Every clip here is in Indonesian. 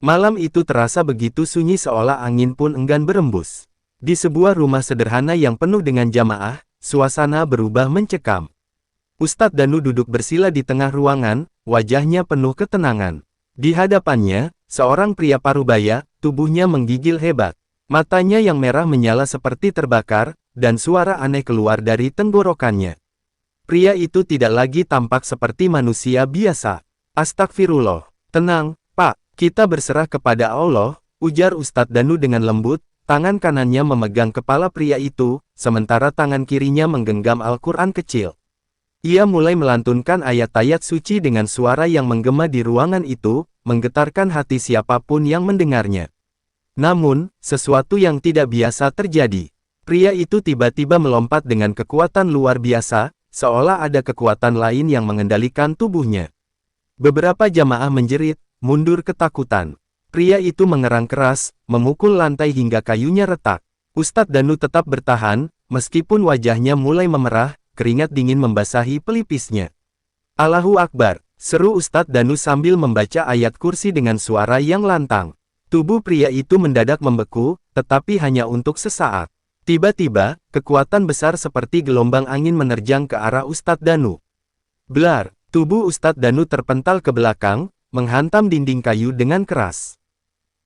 Malam itu terasa begitu sunyi seolah angin pun enggan berembus. Di sebuah rumah sederhana yang penuh dengan jamaah, suasana berubah mencekam. Ustadz Danu duduk bersila di tengah ruangan, wajahnya penuh ketenangan. Di hadapannya, seorang pria parubaya, tubuhnya menggigil hebat. Matanya yang merah menyala seperti terbakar, dan suara aneh keluar dari tenggorokannya. Pria itu tidak lagi tampak seperti manusia biasa. Astagfirullah. Tenang, Pak, kita berserah kepada Allah, ujar Ustadz Danu dengan lembut. Tangan kanannya memegang kepala pria itu, sementara tangan kirinya menggenggam Al-Quran kecil. Ia mulai melantunkan ayat-ayat suci dengan suara yang menggema di ruangan itu, menggetarkan hati siapapun yang mendengarnya. Namun, sesuatu yang tidak biasa terjadi. Pria itu tiba-tiba melompat dengan kekuatan luar biasa, seolah ada kekuatan lain yang mengendalikan tubuhnya. Beberapa jamaah menjerit, mundur ketakutan. Pria itu mengerang keras, memukul lantai hingga kayunya retak. Ustadz Danu tetap bertahan, meskipun wajahnya mulai memerah, keringat dingin membasahi pelipisnya. Allahu Akbar, seru Ustadz Danu sambil membaca ayat kursi dengan suara yang lantang. Tubuh pria itu mendadak membeku, tetapi hanya untuk sesaat. Tiba-tiba, kekuatan besar seperti gelombang angin menerjang ke arah Ustadz Danu. Blar, tubuh Ustadz Danu terpental ke belakang, menghantam dinding kayu dengan keras.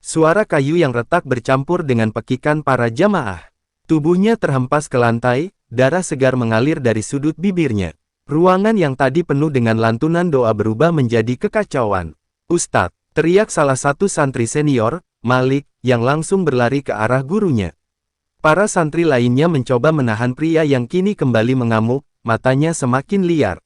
Suara kayu yang retak bercampur dengan pekikan para jamaah. Tubuhnya terhempas ke lantai, darah segar mengalir dari sudut bibirnya. Ruangan yang tadi penuh dengan lantunan doa berubah menjadi kekacauan. Ustadz, teriak salah satu santri senior, Malik, yang langsung berlari ke arah gurunya. Para santri lainnya mencoba menahan pria yang kini kembali mengamuk, matanya semakin liar.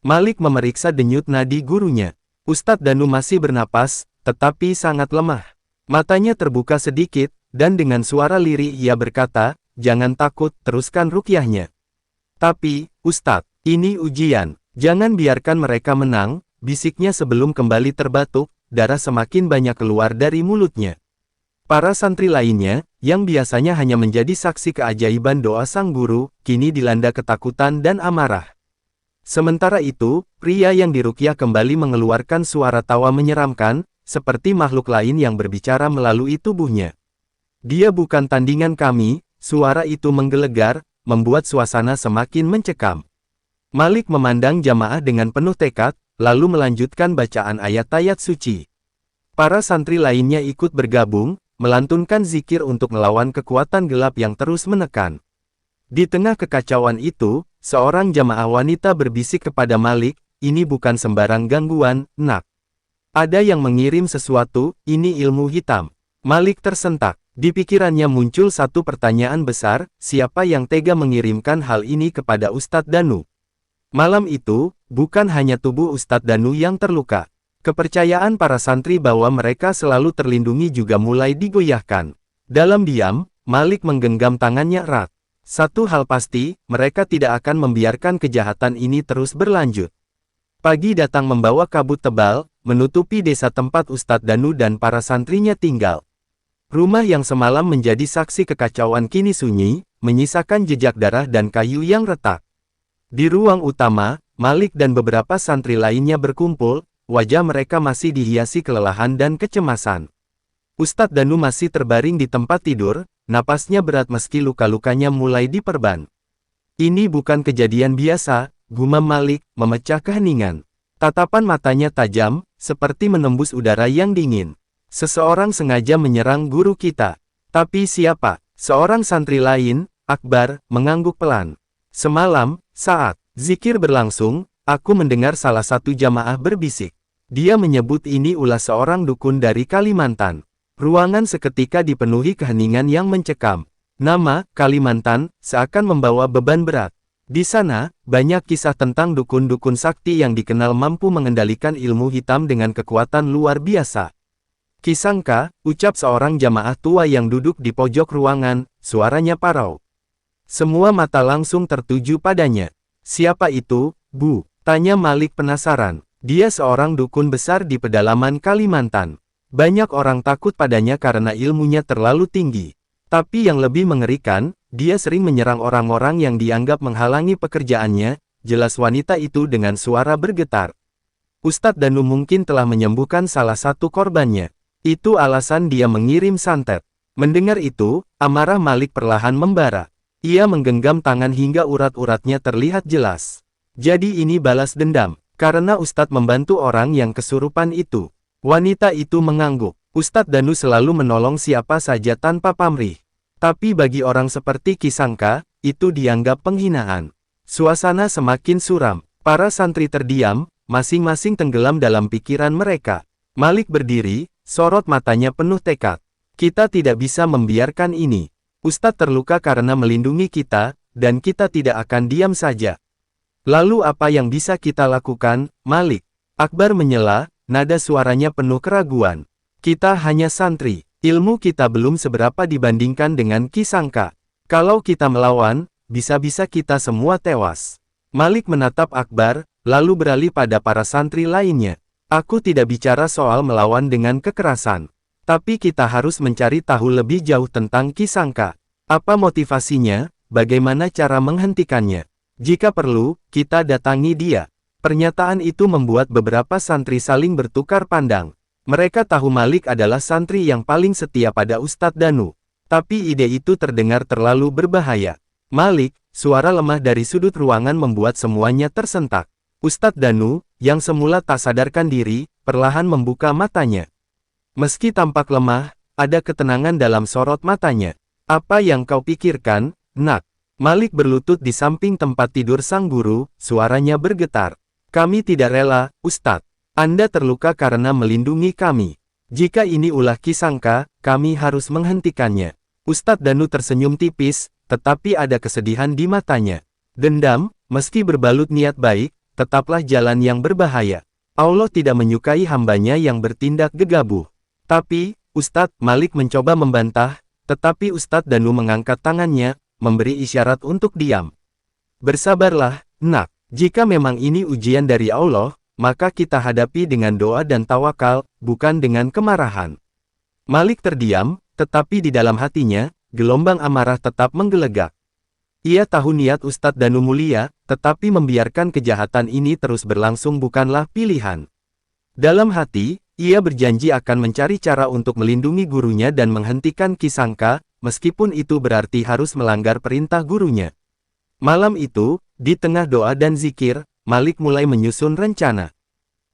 Malik memeriksa denyut nadi gurunya. Ustadz Danu masih bernapas, tetapi sangat lemah. Matanya terbuka sedikit, dan dengan suara lirih ia berkata, jangan takut, teruskan rukyahnya. Tapi, Ustadz, ini ujian, jangan biarkan mereka menang, bisiknya sebelum kembali terbatuk, darah semakin banyak keluar dari mulutnya. Para santri lainnya, yang biasanya hanya menjadi saksi keajaiban doa sang guru, kini dilanda ketakutan dan amarah. Sementara itu, pria yang dirukyah kembali mengeluarkan suara tawa menyeramkan, seperti makhluk lain yang berbicara melalui tubuhnya. Dia bukan tandingan kami, suara itu menggelegar, membuat suasana semakin mencekam. Malik memandang jamaah dengan penuh tekad, lalu melanjutkan bacaan ayat-ayat suci. Para santri lainnya ikut bergabung, melantunkan zikir untuk melawan kekuatan gelap yang terus menekan. Di tengah kekacauan itu, seorang jamaah wanita berbisik kepada Malik, ini bukan sembarang gangguan, nak. Ada yang mengirim sesuatu, ini ilmu hitam. Malik tersentak. Di pikirannya muncul satu pertanyaan besar, siapa yang tega mengirimkan hal ini kepada Ustadz Danu? Malam itu, bukan hanya tubuh Ustadz Danu yang terluka. Kepercayaan para santri bahwa mereka selalu terlindungi juga mulai digoyahkan. Dalam diam, Malik menggenggam tangannya erat. Satu hal pasti, mereka tidak akan membiarkan kejahatan ini terus berlanjut. Pagi datang membawa kabut tebal, menutupi desa tempat Ustadz Danu dan para santrinya tinggal. Rumah yang semalam menjadi saksi kekacauan kini sunyi, menyisakan jejak darah dan kayu yang retak. Di ruang utama, Malik dan beberapa santri lainnya berkumpul, wajah mereka masih dihiasi kelelahan dan kecemasan. Ustadz Danu masih terbaring di tempat tidur, napasnya berat meski luka-lukanya mulai diperban. Ini bukan kejadian biasa, gumam Malik, memecah keheningan. Tatapan matanya tajam, seperti menembus udara yang dingin. Seseorang sengaja menyerang guru kita. Tapi siapa? Seorang santri lain, Akbar, mengangguk pelan. Semalam, saat zikir berlangsung, aku mendengar salah satu jamaah berbisik. Dia menyebut ini ulah seorang dukun dari Kalimantan. Ruangan seketika dipenuhi keheningan yang mencekam. Nama, Kalimantan, seakan membawa beban berat. Di sana, banyak kisah tentang dukun-dukun sakti yang dikenal mampu mengendalikan ilmu hitam dengan kekuatan luar biasa. Kisangka, ucap seorang jamaah tua yang duduk di pojok ruangan, suaranya parau. Semua mata langsung tertuju padanya. Siapa itu, Bu? Tanya Malik penasaran. Dia seorang dukun besar di pedalaman Kalimantan. Banyak orang takut padanya karena ilmunya terlalu tinggi. Tapi yang lebih mengerikan, dia sering menyerang orang-orang yang dianggap menghalangi pekerjaannya, jelas wanita itu dengan suara bergetar. Ustadz Danu mungkin telah menyembuhkan salah satu korbannya. Itu alasan dia mengirim santet. Mendengar itu, amarah Malik perlahan membara. Ia menggenggam tangan hingga urat-uratnya terlihat jelas. Jadi ini balas dendam, karena Ustadz membantu orang yang kesurupan itu. Wanita itu mengangguk. Ustadz Danu selalu menolong siapa saja tanpa pamrih. Tapi bagi orang seperti Kisangka, itu dianggap penghinaan. Suasana semakin suram. Para santri terdiam, masing-masing tenggelam dalam pikiran mereka. Malik berdiri, sorot matanya penuh tekad. Kita tidak bisa membiarkan ini. Ustadz terluka karena melindungi kita, dan kita tidak akan diam saja. Lalu apa yang bisa kita lakukan, Malik? Akbar menyela, nada suaranya penuh keraguan. Kita hanya santri, ilmu kita belum seberapa dibandingkan dengan Kisangka. Kalau kita melawan, bisa-bisa kita semua tewas. Malik menatap Akbar, lalu beralih pada para santri lainnya. Aku tidak bicara soal melawan dengan kekerasan. Tapi kita harus mencari tahu lebih jauh tentang Kisangka. Apa motivasinya, bagaimana cara menghentikannya. Jika perlu, kita datangi dia. Pernyataan itu membuat beberapa santri saling bertukar pandang. Mereka tahu Malik adalah santri yang paling setia pada Ustadz Danu. Tapi ide itu terdengar terlalu berbahaya. Malik, suara lemah dari sudut ruangan membuat semuanya tersentak. Ustadz Danu, yang semula tak sadarkan diri, perlahan membuka matanya. Meski tampak lemah, ada ketenangan dalam sorot matanya. Apa yang kau pikirkan, nak? Malik berlutut di samping tempat tidur sang guru, suaranya bergetar. Kami tidak rela, Ustadz. Anda terluka karena melindungi kami. Jika ini ulah Kisangka, kami harus menghentikannya. Ustadz Danu tersenyum tipis, tetapi ada kesedihan di matanya. Dendam, meski berbalut niat baik, tetaplah jalan yang berbahaya. Allah tidak menyukai hambanya yang bertindak gegabah. Tapi, Ustadz, Malik mencoba membantah, tetapi Ustadz Danu mengangkat tangannya, memberi isyarat untuk diam. Bersabarlah, nak. Jika memang ini ujian dari Allah, maka kita hadapi dengan doa dan tawakal, bukan dengan kemarahan. Malik terdiam, tetapi di dalam hatinya, gelombang amarah tetap menggelegak. Ia tahu niat Ustadz Danu mulia, tetapi membiarkan kejahatan ini terus berlangsung bukanlah pilihan. Dalam hati, ia berjanji akan mencari cara untuk melindungi gurunya dan menghentikan Kisangka, meskipun itu berarti harus melanggar perintah gurunya. Malam itu, di tengah doa dan zikir, Malik mulai menyusun rencana.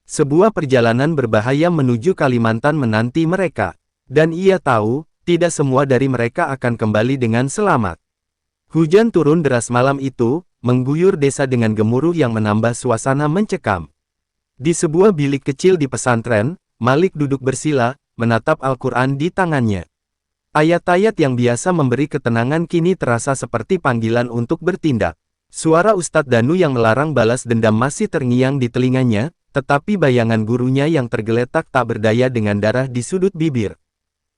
Sebuah perjalanan berbahaya menuju Kalimantan menanti mereka. Dan ia tahu, tidak semua dari mereka akan kembali dengan selamat. Hujan turun deras malam itu, mengguyur desa dengan gemuruh yang menambah suasana mencekam. Di sebuah bilik kecil di pesantren, Malik duduk bersila, menatap Al-Quran di tangannya. Ayat-ayat yang biasa memberi ketenangan kini terasa seperti panggilan untuk bertindak. Suara Ustadz Danu yang melarang balas dendam masih terngiang di telinganya, tetapi bayangan gurunya yang tergeletak tak berdaya dengan darah di sudut bibir.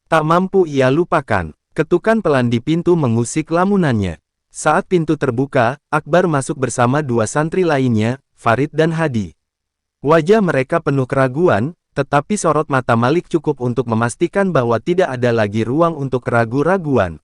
Tak mampu ia lupakan. Ketukan pelan di pintu mengusik lamunannya. Saat pintu terbuka, Akbar masuk bersama dua santri lainnya, Farid dan Hadi. Wajah mereka penuh keraguan, tetapi sorot mata Malik cukup untuk memastikan bahwa tidak ada lagi ruang untuk keraguan-raguan.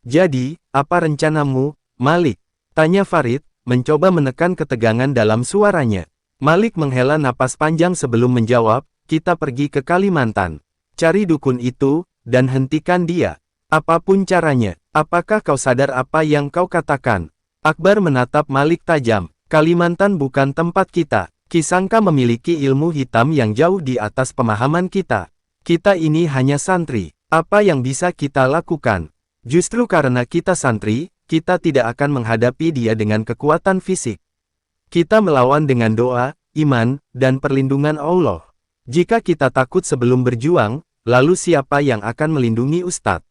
Jadi, apa rencanamu, Malik? Tanya Farid, mencoba menekan ketegangan dalam suaranya. Malik menghela napas panjang sebelum menjawab, kita pergi ke Kalimantan. Cari dukun itu, dan hentikan dia. Apapun caranya, apakah kau sadar apa yang kau katakan? Akbar menatap Malik tajam. Kalimantan bukan tempat kita. Kisangka memiliki ilmu hitam yang jauh di atas pemahaman kita. Kita ini hanya santri. Apa yang bisa kita lakukan? Justru karena kita santri, kita tidak akan menghadapi dia dengan kekuatan fisik. Kita melawan dengan doa, iman, dan perlindungan Allah. Jika kita takut sebelum berjuang, lalu siapa yang akan melindungi Ustadz?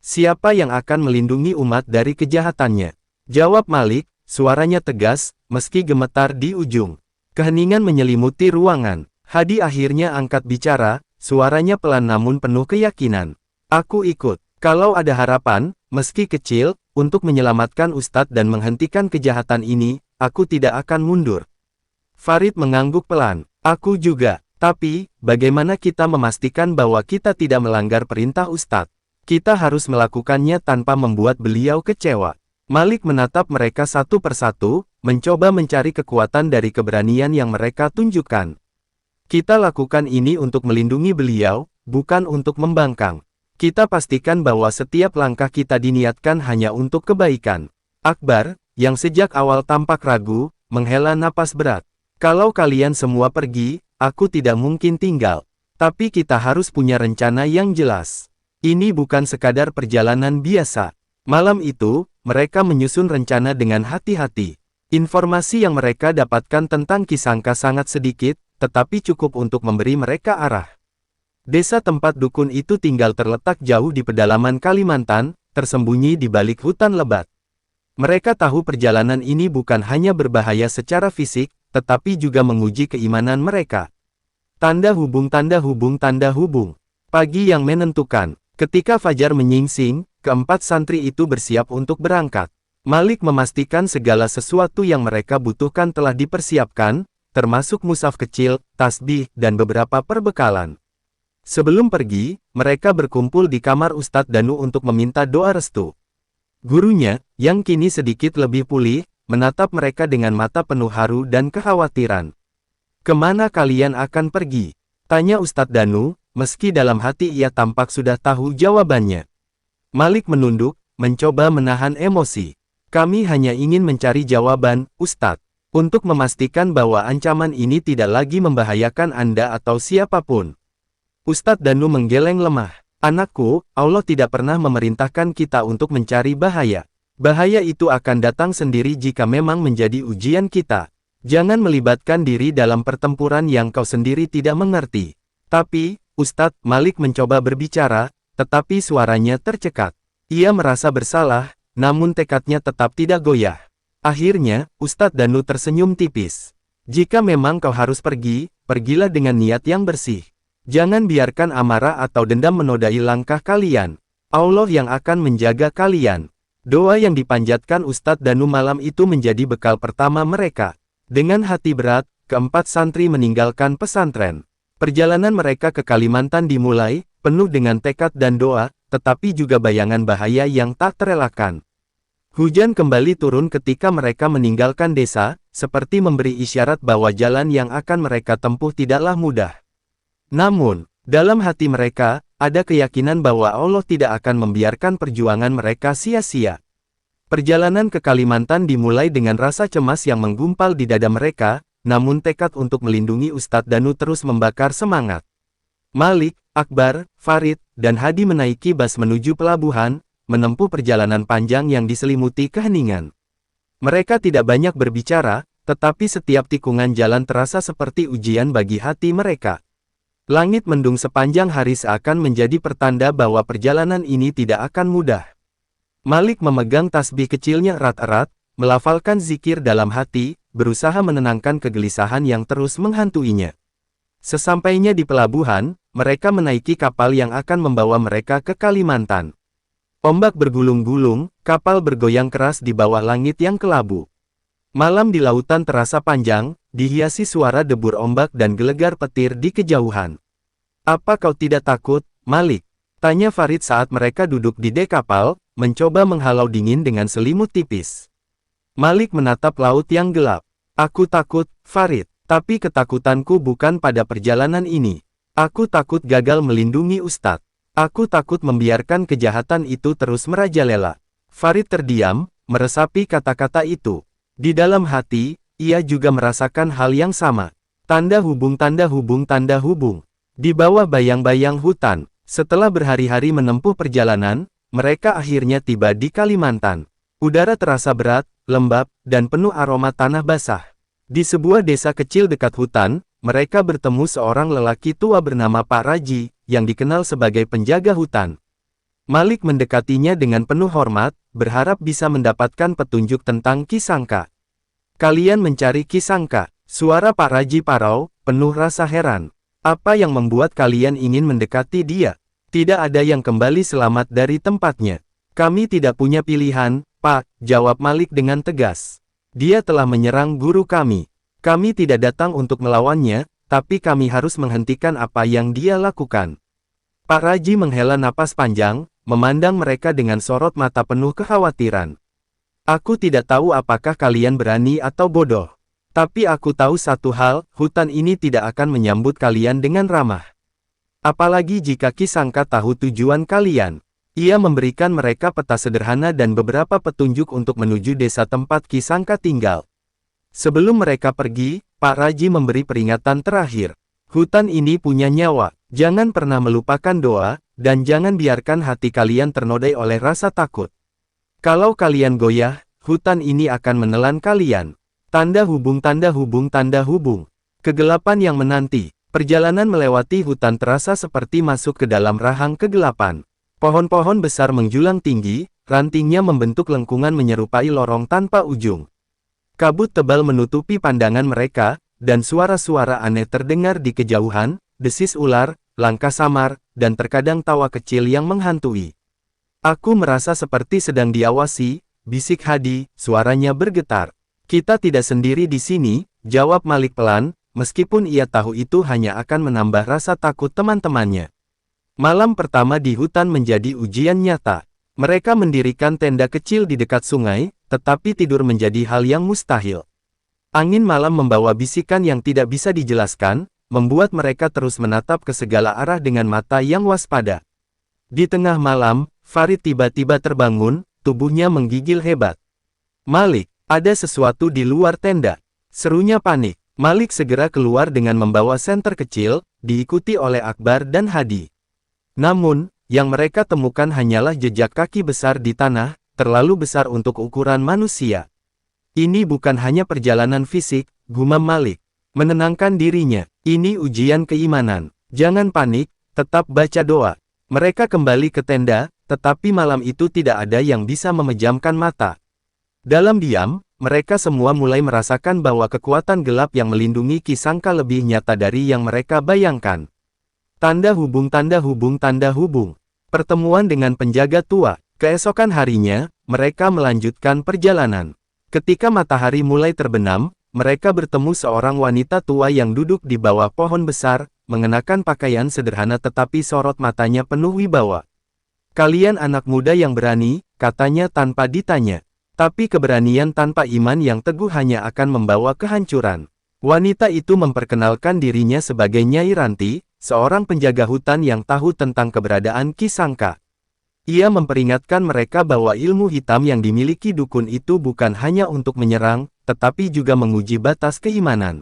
Siapa yang akan melindungi umat dari kejahatannya? Jawab Malik, suaranya tegas, meski gemetar di ujung. Keheningan menyelimuti ruangan. Hadi akhirnya angkat bicara, suaranya pelan namun penuh keyakinan. Aku ikut. Kalau ada harapan, meski kecil, untuk menyelamatkan Ustadz dan menghentikan kejahatan ini, aku tidak akan mundur. Farid mengangguk pelan. Aku juga. Tapi, bagaimana kita memastikan bahwa kita tidak melanggar perintah Ustadz? Kita harus melakukannya tanpa membuat beliau kecewa. Malik menatap mereka satu persatu, mencoba mencari kekuatan dari keberanian yang mereka tunjukkan. Kita lakukan ini untuk melindungi beliau, bukan untuk membangkang. Kita pastikan bahwa setiap langkah kita diniatkan hanya untuk kebaikan. Akbar, yang sejak awal tampak ragu, menghela napas berat. Kalau kalian semua pergi, aku tidak mungkin tinggal. Tapi kita harus punya rencana yang jelas. Ini bukan sekadar perjalanan biasa. Malam itu, mereka menyusun rencana dengan hati-hati. Informasi yang mereka dapatkan tentang Kisangka sangat sedikit, tetapi cukup untuk memberi mereka arah. Desa tempat dukun itu tinggal terletak jauh di pedalaman Kalimantan, tersembunyi di balik hutan lebat. Mereka tahu perjalanan ini bukan hanya berbahaya secara fisik, tetapi juga menguji keimanan mereka. Tanda hubung, tanda hubung, tanda hubung. Pagi yang menentukan. Ketika fajar menyingsing, keempat santri itu bersiap untuk berangkat. Malik memastikan segala sesuatu yang mereka butuhkan telah dipersiapkan, termasuk mushaf kecil, tasbih, dan beberapa perbekalan. Sebelum pergi, mereka berkumpul di kamar Ustadz Danu untuk meminta doa restu. Gurunya, yang kini sedikit lebih pulih, menatap mereka dengan mata penuh haru dan kekhawatiran. "Kemana kalian akan pergi?" tanya Ustadz Danu, meski dalam hati ia tampak sudah tahu jawabannya. Malik menunduk, mencoba menahan emosi. "Kami hanya ingin mencari jawaban, Ustadz, untuk memastikan bahwa ancaman ini tidak lagi membahayakan Anda atau siapapun." Ustadz Danu menggeleng lemah. "Anakku, Allah tidak pernah memerintahkan kita untuk mencari bahaya. Bahaya itu akan datang sendiri jika memang menjadi ujian kita. Jangan melibatkan diri dalam pertempuran yang kau sendiri tidak mengerti." "Tapi, Ustadz," Malik mencoba berbicara, tetapi suaranya tercekat. Ia merasa bersalah, namun tekadnya tetap tidak goyah. Akhirnya, Ustadz Danu tersenyum tipis. "Jika memang kau harus pergi, pergilah dengan niat yang bersih. Jangan biarkan amarah atau dendam menodai langkah kalian. Allah yang akan menjaga kalian." Doa yang dipanjatkan Ustadz Danu malam itu menjadi bekal pertama mereka. Dengan hati berat, keempat santri meninggalkan pesantren. Perjalanan mereka ke Kalimantan dimulai, penuh dengan tekad dan doa, tetapi juga bayangan bahaya yang tak terelakkan. Hujan kembali turun ketika mereka meninggalkan desa, seperti memberi isyarat bahwa jalan yang akan mereka tempuh tidaklah mudah. Namun, dalam hati mereka, ada keyakinan bahwa Allah tidak akan membiarkan perjuangan mereka sia-sia. Perjalanan ke Kalimantan dimulai dengan rasa cemas yang menggumpal di dada mereka, namun tekad untuk melindungi Ustadz Danu terus membakar semangat. Malik, Akbar, Farid, dan Hadi menaiki bas menuju pelabuhan, menempuh perjalanan panjang yang diselimuti keheningan. Mereka tidak banyak berbicara, tetapi setiap tikungan jalan terasa seperti ujian bagi hati mereka. Langit mendung sepanjang hari seakan menjadi pertanda bahwa perjalanan ini tidak akan mudah. Malik memegang tasbih kecilnya erat-erat, melafalkan zikir dalam hati, berusaha menenangkan kegelisahan yang terus menghantuinya. Sesampainya di pelabuhan, mereka menaiki kapal yang akan membawa mereka ke Kalimantan. Ombak bergulung-gulung, kapal bergoyang keras di bawah langit yang kelabu. Malam di lautan terasa panjang, dihiasi suara debur ombak dan gelegar petir di kejauhan. "Apa kau tidak takut, Malik?" tanya Farid saat mereka duduk di dek kapal, mencoba menghalau dingin dengan selimut tipis. Malik menatap laut yang gelap. "Aku takut, Farid. Tapi ketakutanku bukan pada perjalanan ini. Aku takut gagal melindungi Ustadz. Aku takut membiarkan kejahatan itu terus merajalela." Farid terdiam, meresapi kata-kata itu. Di dalam hati, ia juga merasakan hal yang sama. Tanda hubung, tanda hubung, tanda hubung. Di bawah bayang-bayang hutan, setelah berhari-hari menempuh perjalanan, mereka akhirnya tiba di Kalimantan. Udara terasa berat, lembab, dan penuh aroma tanah basah. Di sebuah desa kecil dekat hutan, mereka bertemu seorang lelaki tua bernama Pak Raji, yang dikenal sebagai penjaga hutan. Malik mendekatinya dengan penuh hormat, berharap bisa mendapatkan petunjuk tentang Kisangka. "Kalian mencari Kisangka?" Suara Pak Raji parau, penuh rasa heran. "Apa yang membuat kalian ingin mendekati dia?" "Tidak ada yang kembali selamat dari tempatnya. Kami tidak punya pilihan, Pak," jawab Malik dengan tegas. "Dia telah menyerang guru kami. Kami tidak datang untuk melawannya, tapi kami harus menghentikan apa yang dia lakukan." Pak Raji menghela napas panjang, memandang mereka dengan sorot mata penuh kekhawatiran. "Aku tidak tahu apakah kalian berani atau bodoh. Tapi aku tahu satu hal, hutan ini tidak akan menyambut kalian dengan ramah. Apalagi jika Kisangka tahu tujuan kalian. Ia memberikan mereka peta sederhana dan beberapa petunjuk untuk menuju desa tempat Kisangka tinggal. Sebelum mereka pergi, Pak Raji memberi peringatan terakhir. Hutan ini punya nyawa, jangan pernah melupakan doa, dan jangan biarkan hati kalian ternodai oleh rasa takut. Kalau kalian goyah, hutan ini akan menelan kalian. Tanda hubung tanda hubung tanda hubung. Kegelapan yang menanti. Perjalanan melewati hutan terasa seperti masuk ke dalam rahang kegelapan. Pohon-pohon besar menjulang tinggi, rantingnya membentuk lengkungan menyerupai lorong tanpa ujung. Kabut tebal menutupi pandangan mereka, dan suara-suara aneh terdengar di kejauhan, desis ular, langkah samar, dan terkadang tawa kecil yang menghantui. Aku merasa seperti sedang diawasi, bisik Hadi, suaranya bergetar. Kita tidak sendiri di sini, jawab Malik pelan, meskipun ia tahu itu hanya akan menambah rasa takut teman-temannya. Malam pertama di hutan menjadi ujian nyata. Mereka mendirikan tenda kecil di dekat sungai, tetapi tidur menjadi hal yang mustahil. Angin malam membawa bisikan yang tidak bisa dijelaskan, membuat mereka terus menatap ke segala arah dengan mata yang waspada. Di tengah malam, Farid tiba-tiba terbangun, tubuhnya menggigil hebat. Malik, ada sesuatu di luar tenda. Serunya panik. Malik segera keluar dengan membawa senter kecil, diikuti oleh Akbar dan Hadi. Namun, yang mereka temukan hanyalah jejak kaki besar di tanah, terlalu besar untuk ukuran manusia. Ini bukan hanya perjalanan fisik, gumam Malik. Menenangkan dirinya, ini ujian keimanan. Jangan panik, tetap baca doa. Mereka kembali ke tenda, tetapi malam itu tidak ada yang bisa memejamkan mata. Dalam diam, mereka semua mulai merasakan bahwa kekuatan gelap yang melindungi Kisangka lebih nyata dari yang mereka bayangkan. Tanda hubung tanda hubung tanda hubung. Pertemuan dengan penjaga tua. Keesokan harinya, mereka melanjutkan perjalanan. Ketika matahari mulai terbenam, mereka bertemu seorang wanita tua yang duduk di bawah pohon besar, mengenakan pakaian sederhana tetapi sorot matanya penuh wibawa. Kalian anak muda yang berani, katanya tanpa ditanya. Tapi keberanian tanpa iman yang teguh hanya akan membawa kehancuran. Wanita itu memperkenalkan dirinya sebagai Nyai Ranti, seorang penjaga hutan yang tahu tentang keberadaan Kisangka. Ia memperingatkan mereka bahwa ilmu hitam yang dimiliki dukun itu bukan hanya untuk menyerang, tetapi juga menguji batas keimanan.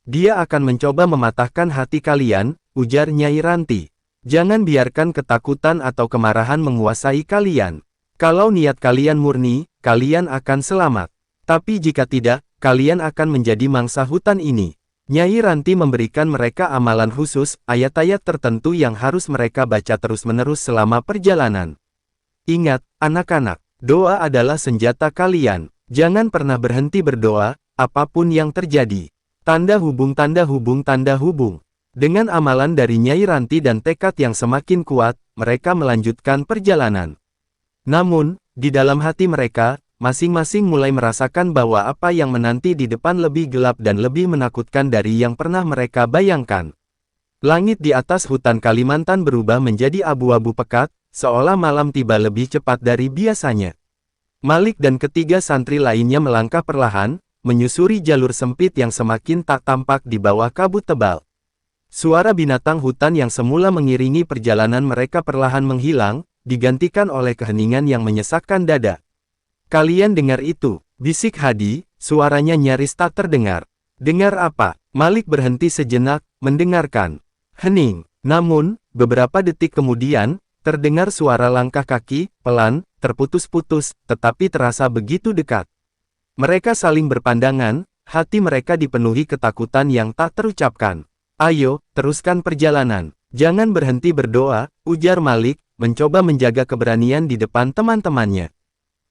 Dia akan mencoba mematahkan hati kalian, ujar Nyai Ranti. Jangan biarkan ketakutan atau kemarahan menguasai kalian. Kalau niat kalian murni, kalian akan selamat. Tapi jika tidak, kalian akan menjadi mangsa hutan ini. Nyai Ranti memberikan mereka amalan khusus, ayat-ayat tertentu yang harus mereka baca terus-menerus selama perjalanan. Ingat, anak-anak, doa adalah senjata kalian. Jangan pernah berhenti berdoa, apapun yang terjadi. Tanda hubung tanda hubung tanda hubung. Dengan amalan dari Nyai Ranti dan tekad yang semakin kuat, mereka melanjutkan perjalanan. Namun, di dalam hati mereka, masing-masing mulai merasakan bahwa apa yang menanti di depan lebih gelap dan lebih menakutkan dari yang pernah mereka bayangkan. Langit di atas hutan Kalimantan berubah menjadi abu-abu pekat, seolah malam tiba lebih cepat dari biasanya. Malik dan ketiga santri lainnya melangkah perlahan, menyusuri jalur sempit yang semakin tak tampak di bawah kabut tebal. Suara binatang hutan yang semula mengiringi perjalanan mereka perlahan menghilang, digantikan oleh keheningan yang menyesakkan dada. Kalian dengar itu, bisik Hadi, suaranya nyaris tak terdengar. Dengar apa? Malik berhenti sejenak, mendengarkan. Hening. Namun, beberapa detik kemudian, terdengar suara langkah kaki, pelan, terputus-putus, tetapi terasa begitu dekat. Mereka saling berpandangan, hati mereka dipenuhi ketakutan yang tak terucapkan. Ayo, teruskan perjalanan. Jangan berhenti berdoa, ujar Malik, mencoba menjaga keberanian di depan teman-temannya.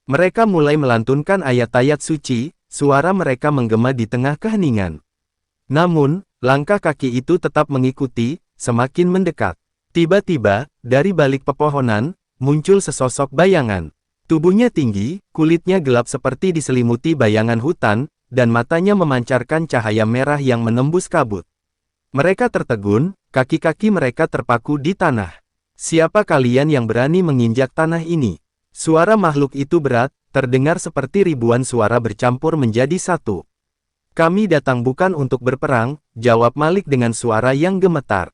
Mereka mulai melantunkan ayat-ayat suci, suara mereka menggema di tengah keheningan. Namun, langkah kaki itu tetap mengikuti, semakin mendekat. Tiba-tiba, dari balik pepohonan, muncul sesosok bayangan. Tubuhnya tinggi, kulitnya gelap seperti diselimuti bayangan hutan, dan matanya memancarkan cahaya merah yang menembus kabut. Mereka tertegun, kaki-kaki mereka terpaku di tanah. Siapa kalian yang berani menginjak tanah ini? Suara makhluk itu berat, terdengar seperti ribuan suara bercampur menjadi satu. Kami datang bukan untuk berperang, jawab Malik dengan suara yang gemetar.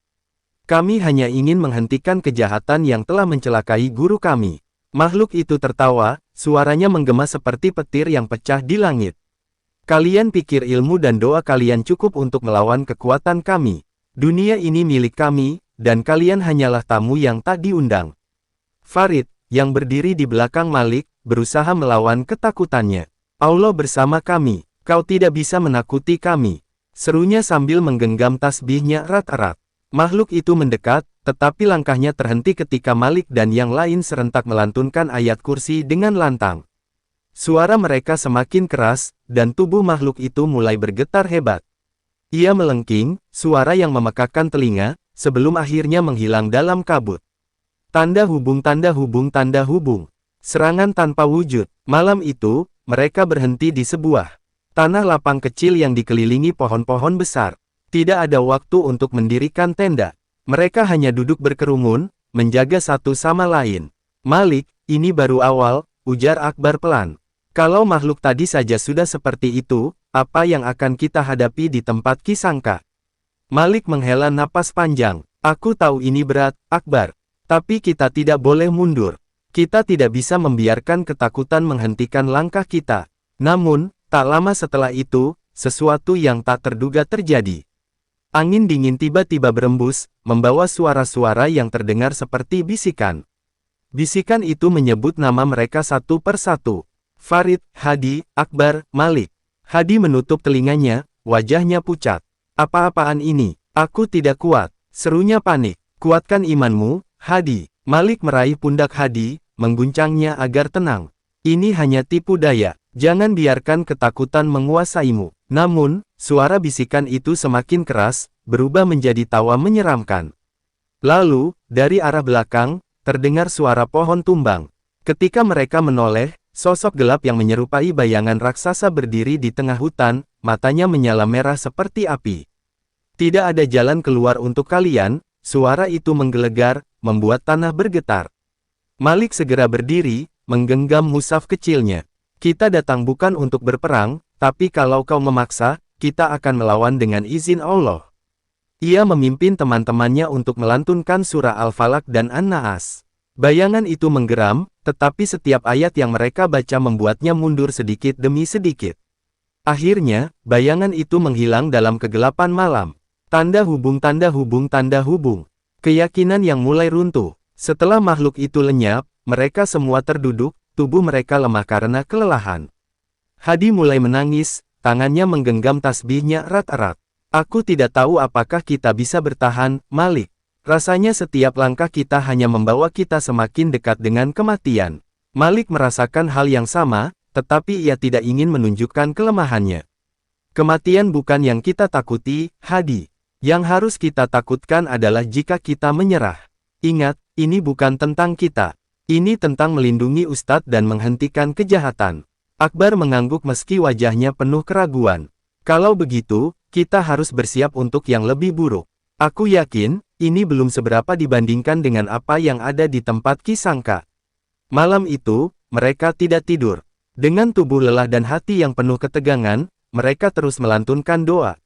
Kami hanya ingin menghentikan kejahatan yang telah mencelakai guru kami. Makhluk itu tertawa, suaranya menggema seperti petir yang pecah di langit. Kalian pikir ilmu dan doa kalian cukup untuk melawan kekuatan kami. Dunia ini milik kami, dan kalian hanyalah tamu yang tak diundang. Farid, yang berdiri di belakang Malik, berusaha melawan ketakutannya. Allah bersama kami, kau tidak bisa menakuti kami. Serunya sambil menggenggam tasbihnya erat-erat. Makhluk itu mendekat, tetapi langkahnya terhenti ketika Malik dan yang lain serentak melantunkan ayat kursi dengan lantang. Suara mereka semakin keras, dan tubuh makhluk itu mulai bergetar hebat. Ia melengking, suara yang memekakkan telinga, sebelum akhirnya menghilang dalam kabut. Tanda hubung, tanda hubung, tanda hubung. Serangan tanpa wujud. Malam itu, mereka berhenti di sebuah tanah lapang kecil yang dikelilingi pohon-pohon besar. Tidak ada waktu untuk mendirikan tenda. Mereka hanya duduk berkerumun, menjaga satu sama lain. Malik, ini baru awal, ujar Akbar pelan. Kalau makhluk tadi saja sudah seperti itu, apa yang akan kita hadapi di tempat Kisangka? Malik menghela napas panjang. Aku tahu ini berat, Akbar. Tapi kita tidak boleh mundur. Kita tidak bisa membiarkan ketakutan menghentikan langkah kita. Namun, tak lama setelah itu, sesuatu yang tak terduga terjadi. Angin dingin tiba-tiba berembus, membawa suara-suara yang terdengar seperti bisikan. Bisikan itu menyebut nama mereka satu persatu. Farid, Hadi, Akbar, Malik. Hadi menutup telinganya, wajahnya pucat. Apa-apaan ini? Aku tidak kuat. Serunya panik. Kuatkan imanmu, Hadi. Malik meraih pundak Hadi, mengguncangnya agar tenang. Ini hanya tipu daya. Jangan biarkan ketakutan menguasaimu. Namun, suara bisikan itu semakin keras, berubah menjadi tawa menyeramkan. Lalu, dari arah belakang, terdengar suara pohon tumbang. Ketika mereka menoleh, sosok gelap yang menyerupai bayangan raksasa berdiri di tengah hutan, matanya menyala merah seperti api. Tidak ada jalan keluar untuk kalian, suara itu menggelegar, membuat tanah bergetar. Malik segera berdiri, menggenggam mushaf kecilnya. Kita datang bukan untuk berperang, tapi kalau kau memaksa, kita akan melawan dengan izin Allah. Ia memimpin teman-temannya untuk melantunkan surah Al-Falaq dan An-Naas. Bayangan itu menggeram, tetapi setiap ayat yang mereka baca membuatnya mundur sedikit demi sedikit. Akhirnya, bayangan itu menghilang dalam kegelapan malam. Tanda hubung, tanda hubung, tanda hubung. Keyakinan yang mulai runtuh. Setelah makhluk itu lenyap, mereka semua terduduk, tubuh mereka lemah karena kelelahan. Hadi mulai menangis, tangannya menggenggam tasbihnya erat-erat. Aku tidak tahu apakah kita bisa bertahan, Malik. Rasanya setiap langkah kita hanya membawa kita semakin dekat dengan kematian. Malik merasakan hal yang sama, tetapi ia tidak ingin menunjukkan kelemahannya. Kematian bukan yang kita takuti, Hadi. Yang harus kita takutkan adalah jika kita menyerah. Ingat, ini bukan tentang kita. Ini tentang melindungi Ustadz dan menghentikan kejahatan. Akbar mengangguk meski wajahnya penuh keraguan. Kalau begitu, kita harus bersiap untuk yang lebih buruk. Aku yakin, ini belum seberapa dibandingkan dengan apa yang ada di tempat Kisangka. Malam itu, mereka tidak tidur. Dengan tubuh lelah dan hati yang penuh ketegangan, mereka terus melantunkan doa.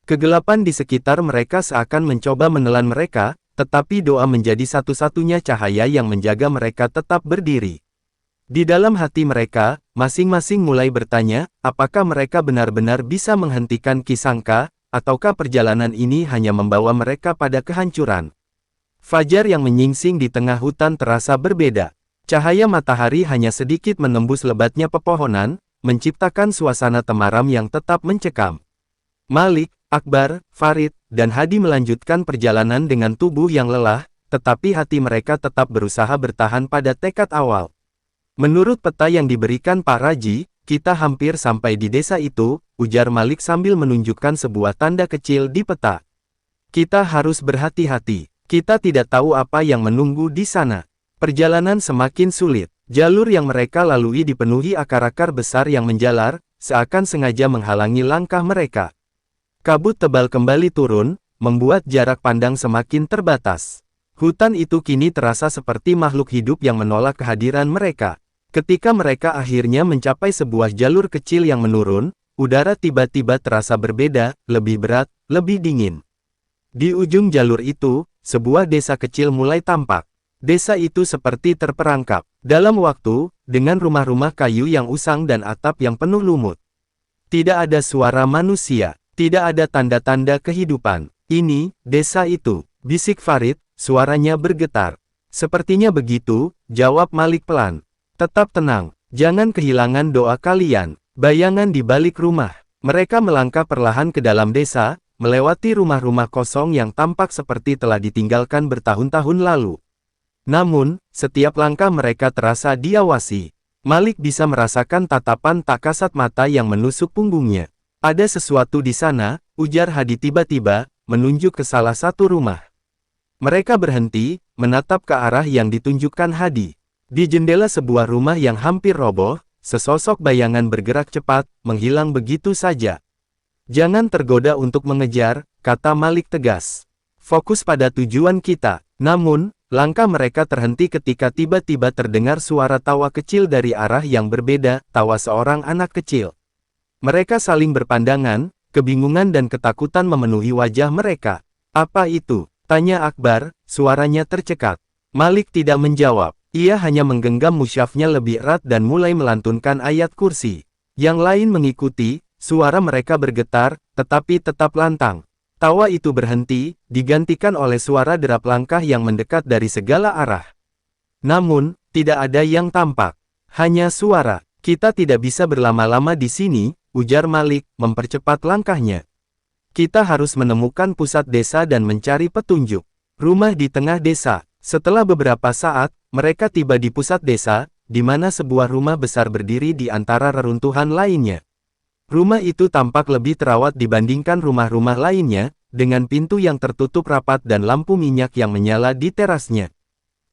Kegelapan di sekitar mereka seakan mencoba menelan mereka, tetapi doa menjadi satu-satunya cahaya yang menjaga mereka tetap berdiri. Di dalam hati mereka, masing-masing mulai bertanya, apakah mereka benar-benar bisa menghentikan Kisangka, ataukah perjalanan ini hanya membawa mereka pada kehancuran. Fajar yang menyingsing di tengah hutan terasa berbeda. Cahaya matahari hanya sedikit menembus lebatnya pepohonan, menciptakan suasana temaram yang tetap mencekam. Malik, Akbar, Farid, dan Hadi melanjutkan perjalanan dengan tubuh yang lelah, tetapi hati mereka tetap berusaha bertahan pada tekad awal. Menurut peta yang diberikan Pak Raji, kita hampir sampai di desa itu, ujar Malik sambil menunjukkan sebuah tanda kecil di peta. Kita harus berhati-hati, kita tidak tahu apa yang menunggu di sana. Perjalanan semakin sulit, jalur yang mereka lalui dipenuhi akar-akar besar yang menjalar, seakan sengaja menghalangi langkah mereka. Kabut tebal kembali turun, membuat jarak pandang semakin terbatas. Hutan itu kini terasa seperti makhluk hidup yang menolak kehadiran mereka. Ketika mereka akhirnya mencapai sebuah jalur kecil yang menurun, udara tiba-tiba terasa berbeda, lebih berat, lebih dingin. Di ujung jalur itu, sebuah desa kecil mulai tampak. Desa itu seperti terperangkap. Dalam waktu, dengan rumah-rumah kayu yang usang dan atap yang penuh lumut. Tidak ada suara manusia. Tidak ada tanda-tanda kehidupan. Ini, desa itu, bisik Farid, suaranya bergetar. Sepertinya begitu, jawab Malik pelan. Tetap tenang, jangan kehilangan doa kalian. Bayangan di balik rumah. Mereka melangkah perlahan ke dalam desa, melewati rumah-rumah kosong yang tampak seperti telah ditinggalkan bertahun-tahun lalu. Namun, setiap langkah mereka terasa diawasi. Malik bisa merasakan tatapan tak kasat mata yang menusuk punggungnya. Ada sesuatu di sana, ujar Hadi tiba-tiba, menunjuk ke salah satu rumah. Mereka berhenti, menatap ke arah yang ditunjukkan Hadi. Di jendela sebuah rumah yang hampir roboh, sesosok bayangan bergerak cepat, menghilang begitu saja. Jangan tergoda untuk mengejar, kata Malik tegas. Fokus pada tujuan kita. Namun, langkah mereka terhenti ketika tiba-tiba terdengar suara tawa kecil dari arah yang berbeda, tawa seorang anak kecil. Mereka saling berpandangan, kebingungan dan ketakutan memenuhi wajah mereka. Apa itu? Tanya Akbar, suaranya tercekat. Malik tidak menjawab. Ia hanya menggenggam musyafnya lebih erat dan mulai melantunkan ayat kursi. Yang lain mengikuti, suara mereka bergetar, tetapi tetap lantang. Tawa itu berhenti, digantikan oleh suara derap langkah yang mendekat dari segala arah. Namun, tidak ada yang tampak. Hanya suara. Kita tidak bisa berlama-lama di sini, ujar Malik, mempercepat langkahnya. Kita harus menemukan pusat desa dan mencari petunjuk. Rumah di tengah desa. Setelah beberapa saat, mereka tiba di pusat desa, di mana sebuah rumah besar berdiri di antara reruntuhan lainnya. Rumah itu tampak lebih terawat dibandingkan rumah-rumah lainnya, dengan pintu yang tertutup rapat dan lampu minyak yang menyala di terasnya.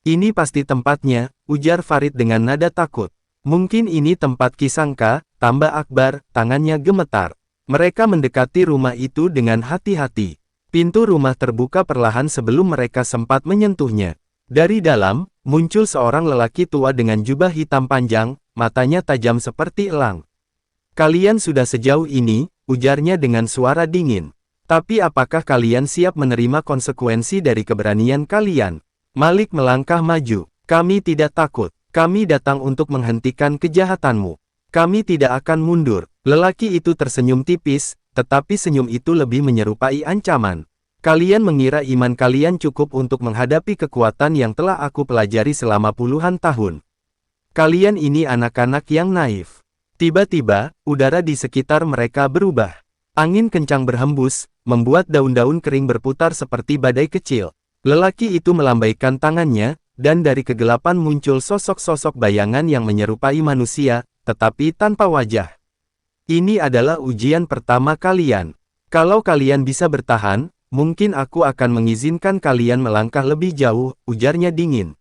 Ini pasti tempatnya, ujar Farid dengan nada takut. Mungkin ini tempat Kisangka, tambah Akbar, tangannya gemetar. Mereka mendekati rumah itu dengan hati-hati. Pintu rumah terbuka perlahan sebelum mereka sempat menyentuhnya. Dari dalam, muncul seorang lelaki tua dengan jubah hitam panjang, matanya tajam seperti elang. Kalian sudah sejauh ini, ujarnya dengan suara dingin. Tapi apakah kalian siap menerima konsekuensi dari keberanian kalian? Malik melangkah maju. Kami tidak takut. Kami datang untuk menghentikan kejahatanmu. Kami tidak akan mundur. Lelaki itu tersenyum tipis, tetapi senyum itu lebih menyerupai ancaman. Kalian mengira iman kalian cukup untuk menghadapi kekuatan yang telah aku pelajari selama puluhan tahun. Kalian ini anak-anak yang naif. Tiba-tiba, udara di sekitar mereka berubah. Angin kencang berhembus, membuat daun-daun kering berputar seperti badai kecil. Lelaki itu melambaikan tangannya, dan dari kegelapan muncul sosok-sosok bayangan yang menyerupai manusia, tetapi tanpa wajah. Ini adalah ujian pertama kalian. Kalau kalian bisa bertahan, mungkin aku akan mengizinkan kalian melangkah lebih jauh, ujarnya dingin.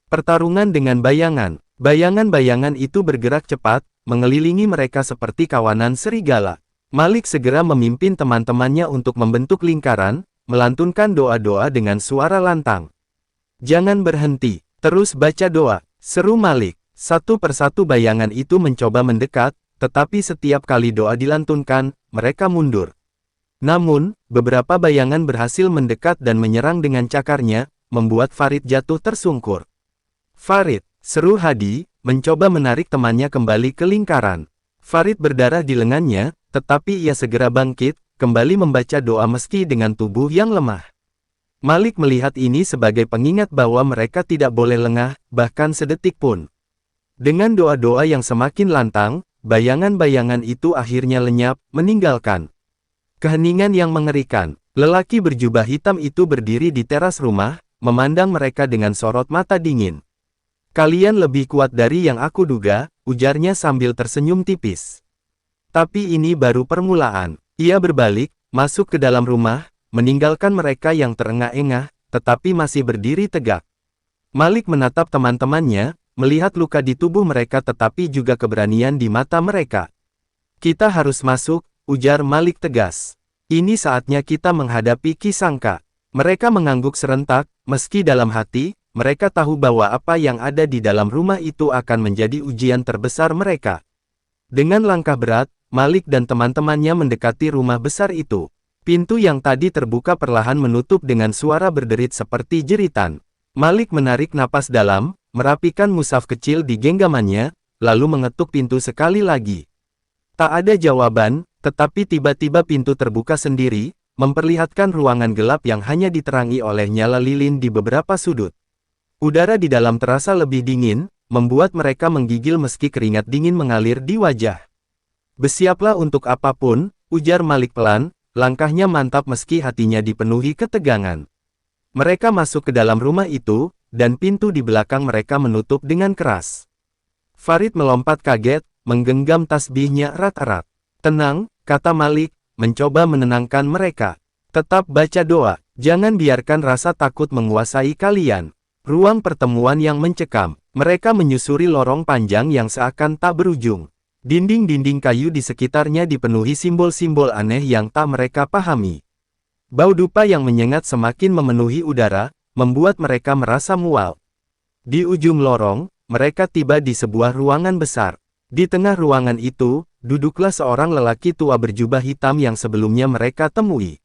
Pertarungan dengan bayangan. Bayangan-bayangan itu bergerak cepat, mengelilingi mereka seperti kawanan serigala. Malik segera memimpin teman-temannya untuk membentuk lingkaran, melantunkan doa-doa dengan suara lantang. Jangan berhenti, terus baca doa, seru Malik. Satu persatu bayangan itu mencoba mendekat, tetapi setiap kali doa dilantunkan, mereka mundur. Namun, beberapa bayangan berhasil mendekat dan menyerang dengan cakarnya, membuat Farid jatuh tersungkur. Farid, seru Hadi, mencoba menarik temannya kembali ke lingkaran. Farid berdarah di lengannya, tetapi ia segera bangkit, kembali membaca doa meski dengan tubuh yang lemah. Malik melihat ini sebagai pengingat bahwa mereka tidak boleh lengah, bahkan sedetik pun. Dengan doa-doa yang semakin lantang, bayangan-bayangan itu akhirnya lenyap, meninggalkan keheningan yang mengerikan. Lelaki berjubah hitam itu berdiri di teras rumah, memandang mereka dengan sorot mata dingin. Kalian lebih kuat dari yang aku duga, ujarnya sambil tersenyum tipis. Tapi ini baru permulaan. Ia berbalik, masuk ke dalam rumah, meninggalkan mereka yang terengah-engah, tetapi masih berdiri tegak. Malik menatap teman-temannya, melihat luka di tubuh mereka tetapi juga keberanian di mata mereka. Kita harus masuk, ujar Malik tegas. Ini saatnya kita menghadapi Kisangka. Mereka mengangguk serentak, meski dalam hati, mereka tahu bahwa apa yang ada di dalam rumah itu akan menjadi ujian terbesar mereka. Dengan langkah berat, Malik dan teman-temannya mendekati rumah besar itu. Pintu yang tadi terbuka perlahan menutup dengan suara berderit seperti jeritan. Malik menarik napas dalam, merapikan mushaf kecil di genggamannya, lalu mengetuk pintu sekali lagi. Tak ada jawaban, tetapi tiba-tiba pintu terbuka sendiri, memperlihatkan ruangan gelap yang hanya diterangi oleh nyala lilin di beberapa sudut. Udara di dalam terasa lebih dingin, membuat mereka menggigil meski keringat dingin mengalir di wajah. "Bersiaplah untuk apapun," ujar Malik pelan, langkahnya mantap meski hatinya dipenuhi ketegangan. Mereka masuk ke dalam rumah itu, dan pintu di belakang mereka menutup dengan keras. Farid melompat kaget, menggenggam tasbihnya erat-erat. "Tenang," kata Malik, mencoba menenangkan mereka. "Tetap baca doa, jangan biarkan rasa takut menguasai kalian." Ruang pertemuan yang mencekam. Mereka menyusuri lorong panjang yang seakan tak berujung. Dinding-dinding kayu di sekitarnya dipenuhi simbol-simbol aneh yang tak mereka pahami. Bau dupa yang menyengat semakin memenuhi udara, membuat mereka merasa mual. Di ujung lorong, mereka tiba di sebuah ruangan besar. Di tengah ruangan itu, duduklah seorang lelaki tua berjubah hitam yang sebelumnya mereka temui.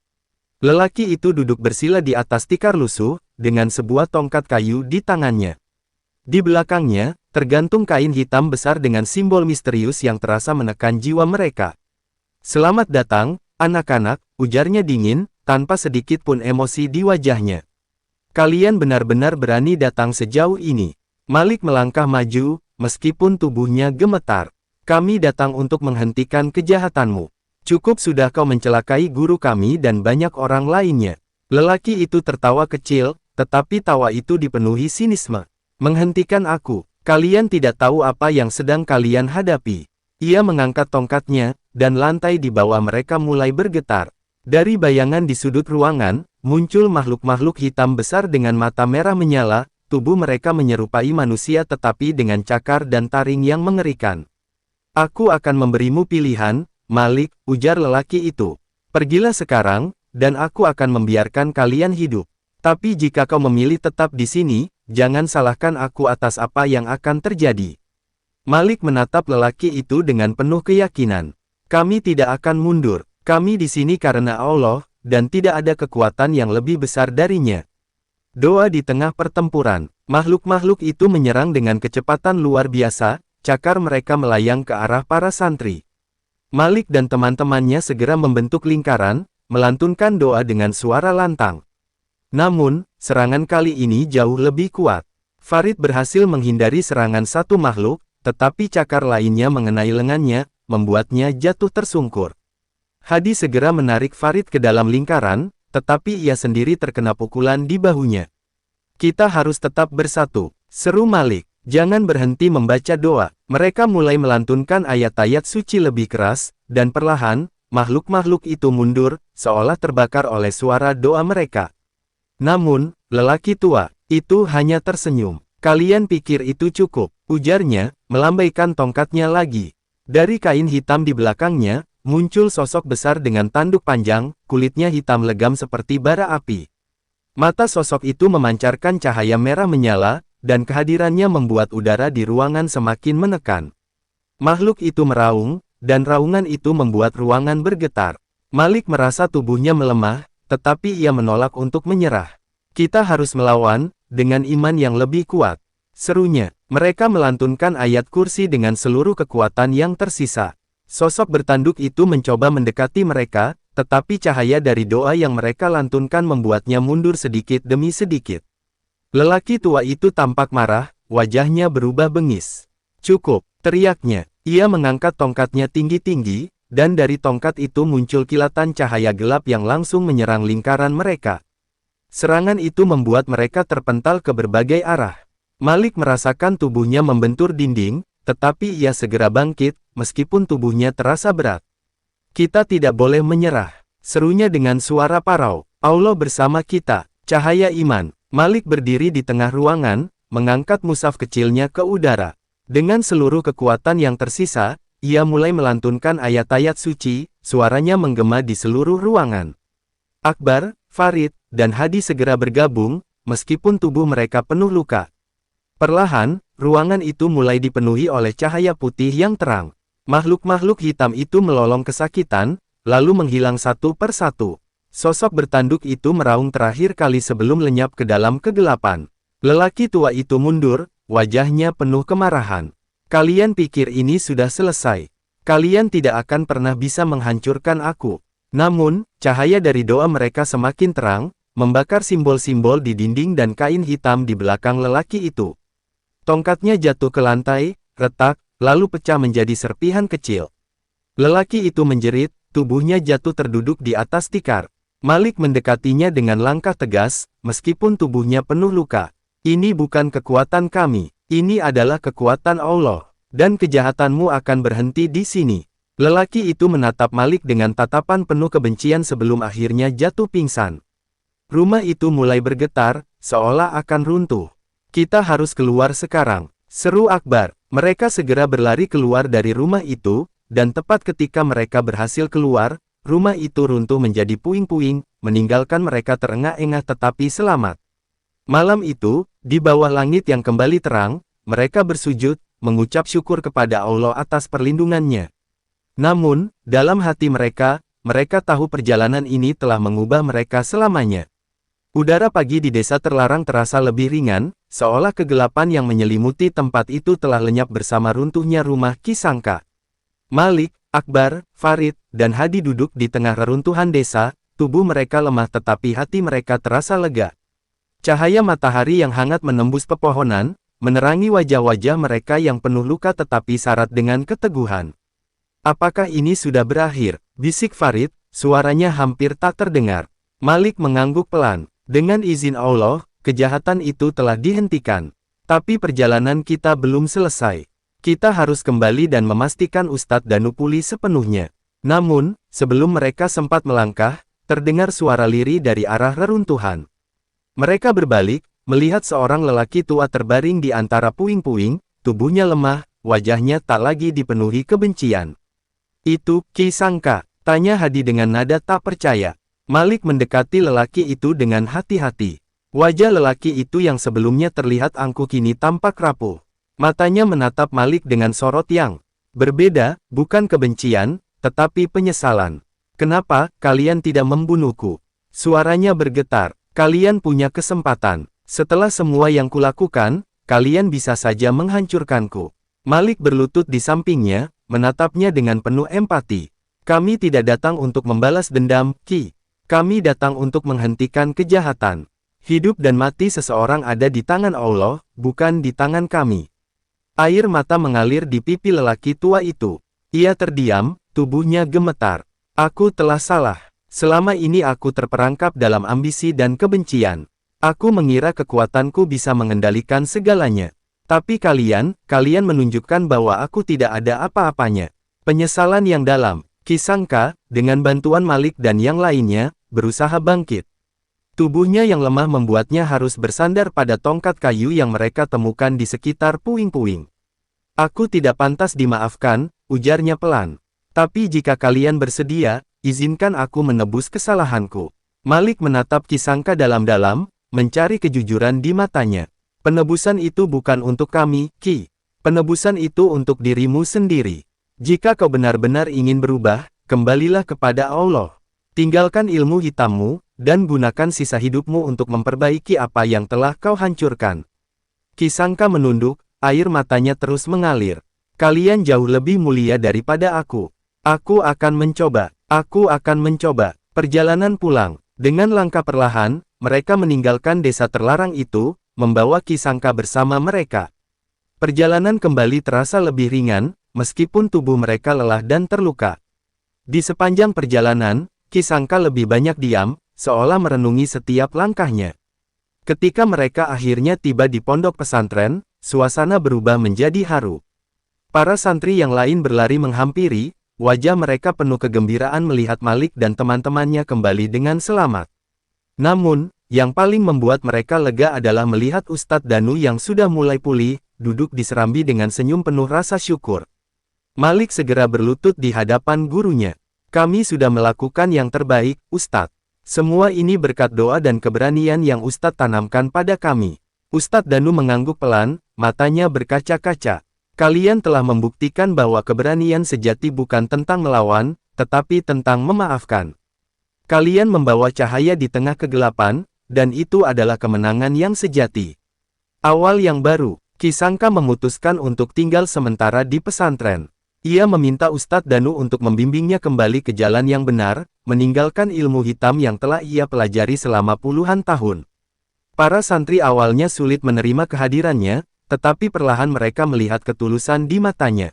Lelaki itu duduk bersila di atas tikar lusuh, dengan sebuah tongkat kayu di tangannya. Di belakangnya, tergantung kain hitam besar dengan simbol misterius yang terasa menekan jiwa mereka. "Selamat datang, anak-anak," ujarnya dingin, tanpa sedikit pun emosi di wajahnya. "Kalian benar-benar berani datang sejauh ini." Malik melangkah maju, meskipun tubuhnya gemetar. "Kami datang untuk menghentikan kejahatanmu. Cukup sudah kau mencelakai guru kami dan banyak orang lainnya." Lelaki itu tertawa kecil, tetapi tawa itu dipenuhi sinisme. "Menghentikan aku? Kalian tidak tahu apa yang sedang kalian hadapi." Ia mengangkat tongkatnya, dan lantai di bawah mereka mulai bergetar. Dari bayangan di sudut ruangan, muncul makhluk-makhluk hitam besar dengan mata merah menyala, tubuh mereka menyerupai manusia tetapi dengan cakar dan taring yang mengerikan. "Aku akan memberimu pilihan, Malik," ujar lelaki itu. "Pergilah sekarang, dan aku akan membiarkan kalian hidup. Tapi jika kau memilih tetap di sini, jangan salahkan aku atas apa yang akan terjadi." Malik menatap lelaki itu dengan penuh keyakinan. "Kami tidak akan mundur. Kami di sini karena Allah, dan tidak ada kekuatan yang lebih besar darinya." Doa di tengah pertempuran. Makhluk-makhluk itu menyerang dengan kecepatan luar biasa, cakar mereka melayang ke arah para santri. Malik dan teman-temannya segera membentuk lingkaran, melantunkan doa dengan suara lantang. Namun, serangan kali ini jauh lebih kuat. Farid berhasil menghindari serangan satu makhluk, tetapi cakar lainnya mengenai lengannya, membuatnya jatuh tersungkur. Hadi segera menarik Farid ke dalam lingkaran, tetapi ia sendiri terkena pukulan di bahunya. "Kita harus tetap bersatu," seru Malik. "Jangan berhenti membaca doa." Mereka mulai melantunkan ayat-ayat suci lebih keras, dan perlahan, makhluk-makhluk itu mundur, seolah terbakar oleh suara doa mereka. Namun, lelaki tua itu hanya tersenyum. "Kalian pikir itu cukup?" ujarnya, melambaikan tongkatnya lagi. Dari kain hitam di belakangnya, muncul sosok besar dengan tanduk panjang, kulitnya hitam legam seperti bara api. Mata sosok itu memancarkan cahaya merah menyala, dan kehadirannya membuat udara di ruangan semakin menekan. Makhluk itu meraung, dan raungan itu membuat ruangan bergetar. Malik merasa tubuhnya melemah, tetapi ia menolak untuk menyerah. "Kita harus melawan, dengan iman yang lebih kuat," serunya. Mereka melantunkan ayat kursi dengan seluruh kekuatan yang tersisa. Sosok bertanduk itu mencoba mendekati mereka, tetapi cahaya dari doa yang mereka lantunkan membuatnya mundur sedikit demi sedikit. Lelaki tua itu tampak marah, wajahnya berubah bengis. "Cukup," teriaknya. Ia mengangkat tongkatnya tinggi-tinggi, dan dari tongkat itu muncul kilatan cahaya gelap yang langsung menyerang lingkaran mereka. Serangan itu membuat mereka terpental ke berbagai arah. Malik merasakan tubuhnya membentur dinding, tetapi ia segera bangkit, meskipun tubuhnya terasa berat. "Kita tidak boleh menyerah," serunya dengan suara parau. "Allah bersama kita." Cahaya iman. Malik berdiri di tengah ruangan, mengangkat mushaf kecilnya ke udara. Dengan seluruh kekuatan yang tersisa, ia mulai melantunkan ayat-ayat suci, suaranya menggema di seluruh ruangan. Akbar, Farid, dan Hadi segera bergabung, meskipun tubuh mereka penuh luka. Perlahan, ruangan itu mulai dipenuhi oleh cahaya putih yang terang. Makhluk-makhluk hitam itu melolong kesakitan, lalu menghilang satu per satu. Sosok bertanduk itu meraung terakhir kali sebelum lenyap ke dalam kegelapan. Lelaki tua itu mundur, wajahnya penuh kemarahan. Kalian pikir ini sudah selesai? Kalian tidak akan pernah bisa menghancurkan aku. Namun, cahaya dari doa mereka semakin terang, membakar simbol-simbol di dinding dan kain hitam di belakang lelaki itu. Tongkatnya jatuh ke lantai, retak, lalu pecah menjadi serpihan kecil. Lelaki itu menjerit, tubuhnya jatuh terduduk di atas tikar. Malik mendekatinya dengan langkah tegas, meskipun tubuhnya penuh luka. Ini bukan kekuatan kami, ini adalah kekuatan Allah, dan kejahatanmu akan berhenti di sini. Lelaki itu menatap Malik dengan tatapan penuh kebencian sebelum akhirnya jatuh pingsan. Rumah itu mulai bergetar, seolah akan runtuh. Kita harus keluar sekarang, seru Akbar. Mereka segera berlari keluar dari rumah itu, dan tepat ketika mereka berhasil keluar, rumah itu runtuh menjadi puing-puing, meninggalkan mereka terengah-engah tetapi selamat. Malam itu, di bawah langit yang kembali terang, mereka bersujud, mengucap syukur kepada Allah atas perlindungannya. Namun, dalam hati mereka, mereka tahu perjalanan ini telah mengubah mereka selamanya. Udara pagi di desa terlarang terasa lebih ringan, seolah kegelapan yang menyelimuti tempat itu telah lenyap bersama runtuhnya rumah Kisangka. Malik, Akbar, Farid, dan Hadi duduk di tengah reruntuhan desa, tubuh mereka lemah tetapi hati mereka terasa lega. Cahaya matahari yang hangat menembus pepohonan, menerangi wajah-wajah mereka yang penuh luka tetapi syarat dengan keteguhan. Apakah ini sudah berakhir? Bisik Farid, suaranya hampir tak terdengar. Malik mengangguk pelan. Dengan izin Allah, kejahatan itu telah dihentikan. Tapi perjalanan kita belum selesai. Kita harus kembali dan memastikan Ustadz Danu pulih sepenuhnya. Namun, sebelum mereka sempat melangkah, terdengar suara lirih dari arah reruntuhan. Mereka berbalik, melihat seorang lelaki tua terbaring di antara puing-puing, tubuhnya lemah, wajahnya tak lagi dipenuhi kebencian. Itu, Kisangka, tanya Hadi dengan nada tak percaya. Malik mendekati lelaki itu dengan hati-hati. Wajah lelaki itu yang sebelumnya terlihat angkuh kini tampak rapuh. Matanya menatap Malik dengan sorot yang berbeda, bukan kebencian, tetapi penyesalan. Kenapa kalian tidak membunuhku? Suaranya bergetar. Kalian punya kesempatan. Setelah semua yang kulakukan, kalian bisa saja menghancurkanku. Malik berlutut di sampingnya, menatapnya dengan penuh empati. Kami tidak datang untuk membalas dendam, Ki. Kami datang untuk menghentikan kejahatan. Hidup dan mati seseorang ada di tangan Allah, bukan di tangan kami. Air mata mengalir di pipi lelaki tua itu. Ia terdiam, tubuhnya gemetar. Aku telah salah. Selama ini aku terperangkap dalam ambisi dan kebencian. Aku mengira kekuatanku bisa mengendalikan segalanya. Tapi kalian menunjukkan bahwa aku tidak ada apa-apanya. Penyesalan yang dalam. Kisangka, dengan bantuan Malik dan yang lainnya, berusaha bangkit. Tubuhnya yang lemah membuatnya harus bersandar pada tongkat kayu yang mereka temukan di sekitar puing-puing. Aku tidak pantas dimaafkan, ujarnya pelan. Tapi jika kalian bersedia, izinkan aku menebus kesalahanku. Malik menatap Kisangka dalam-dalam, mencari kejujuran di matanya. Penebusan itu bukan untuk kami, Ki. Penebusan itu untuk dirimu sendiri. Jika kau benar-benar ingin berubah, kembalilah kepada Allah. Tinggalkan ilmu hitammu, dan gunakan sisa hidupmu untuk memperbaiki apa yang telah kau hancurkan. Kisangka menunduk, air matanya terus mengalir. Kalian jauh lebih mulia daripada aku. Aku akan mencoba. Aku akan mencoba. Perjalanan pulang. Dengan langkah perlahan, mereka meninggalkan desa terlarang itu, membawa Kisangka bersama mereka. Perjalanan kembali terasa lebih ringan, meskipun tubuh mereka lelah dan terluka. Di sepanjang perjalanan, Kisangka lebih banyak diam, seolah merenungi setiap langkahnya. Ketika mereka akhirnya tiba di pondok pesantren, suasana berubah menjadi haru. Para santri yang lain berlari menghampiri, wajah mereka penuh kegembiraan melihat Malik dan teman-temannya kembali dengan selamat. Namun, yang paling membuat mereka lega adalah melihat Ustadz Danu yang sudah mulai pulih, duduk di serambi dengan senyum penuh rasa syukur. Malik segera berlutut di hadapan gurunya. Kami sudah melakukan yang terbaik, Ustadz. Semua ini berkat doa dan keberanian yang Ustadz tanamkan pada kami. Ustadz Danu mengangguk pelan, matanya berkaca-kaca. Kalian telah membuktikan bahwa keberanian sejati bukan tentang melawan, tetapi tentang memaafkan. Kalian membawa cahaya di tengah kegelapan, dan itu adalah kemenangan yang sejati. Awal yang baru, Kisangka memutuskan untuk tinggal sementara di pesantren. Ia meminta Ustadz Danu untuk membimbingnya kembali ke jalan yang benar, meninggalkan ilmu hitam yang telah ia pelajari selama puluhan tahun. Para santri awalnya sulit menerima kehadirannya, tetapi perlahan mereka melihat ketulusan di matanya.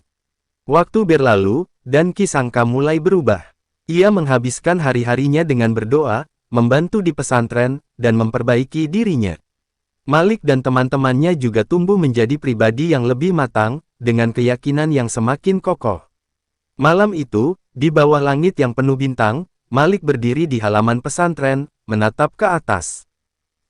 Waktu berlalu, dan Kisangka mulai berubah. Ia menghabiskan hari-harinya dengan berdoa, membantu di pesantren, dan memperbaiki dirinya. Malik dan teman-temannya juga tumbuh menjadi pribadi yang lebih matang, dengan keyakinan yang semakin kokoh. Malam itu, di bawah langit yang penuh bintang, Malik berdiri di halaman pesantren, menatap ke atas.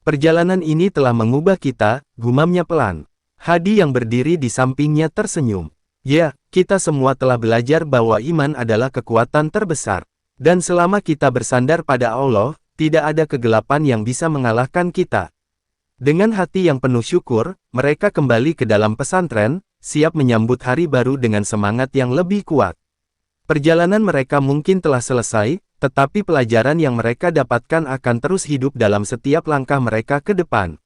Perjalanan ini telah mengubah kita, gumamnya pelan. Hadi yang berdiri di sampingnya tersenyum. Ya, kita semua telah belajar bahwa iman adalah kekuatan terbesar. Dan selama kita bersandar pada Allah, tidak ada kegelapan yang bisa mengalahkan kita. Dengan hati yang penuh syukur, mereka kembali ke dalam pesantren, siap menyambut hari baru dengan semangat yang lebih kuat. Perjalanan mereka mungkin telah selesai, tetapi pelajaran yang mereka dapatkan akan terus hidup dalam setiap langkah mereka ke depan.